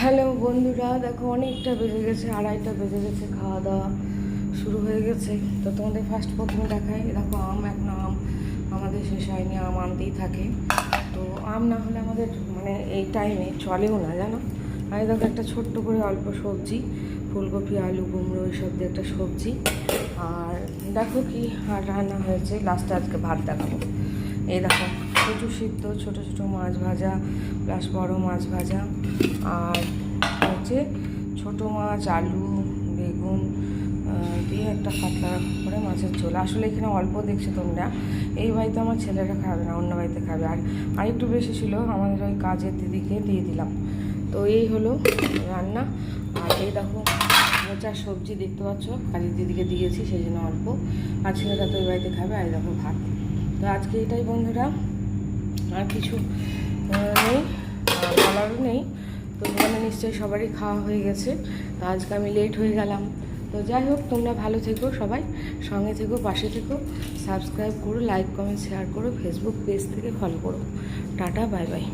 Hello বন্ধুরা, দেখো অনেকটা বেজে গেছে, 2:30টা বেজে গেছে, খাওয়া দাওয়া শুরু হয়ে গেছে। তো তোমাদের ফার্স্ট প্রথমে দেখাই, দেখো এখন আম আমাদের শেষ হয়নি, আম আনতেই থাকে। তো আম না হলে আমাদের মানে এই টাইমে চলেও না, জানো। আর দেখো একটা ছোট্ট করে অল্প সবজি, ফুলকপি, আলু, কুমড়ো এইসব দিয়ে একটা সবজি। আর দেখো কি আর রান্না হয়েছে, লাস্টে আজকে ভাত দেখাবো। এই দেখো কচু সিদ্ধ, ছোটো ছোটো মাছ ভাজা প্লাস বড় মাছ ভাজা, আর হচ্ছে ছোটো মাছ, আলু, বেগুন দিয়ে একটা পাতলা করে মাছের ঝোল। আসলে এখানে অল্প দেখছো তোমরা, এই বাড়িতে আমার ছেলেরা খাবে না, অন্য বাড়িতে খাবে। আর একটু বেশি ছিল, আমাদের ওই কাজের দিদিকে দিয়ে দিলাম। তো এই হলো রান্না। আর এই দেখো মোচার সবজি দেখতে পাচ্ছ, কাজের দিদিকে দিয়েছি সেই জন্য অল্প, আর ছেলেরা তো ওই বাড়িতে খাবে। আর দেখো ভাত। তো আজকে এটাই বন্ধুরা, আর কিছু নেই, বলারও নেই। তো মানে নিশ্চয়ই সবারই খাওয়া হয়ে গেছে। তো আজকে আমি লেট হয়ে গেলাম। তো যাই হোক, তোমরা ভালো থেকো, সবাই সঙ্গে থেকো, পাশে থেকো, সাবস্ক্রাইব করো, লাইক কমেন্ট শেয়ার করো, ফেসবুক পেজ থেকে ফলো করো। Tata, bye bye.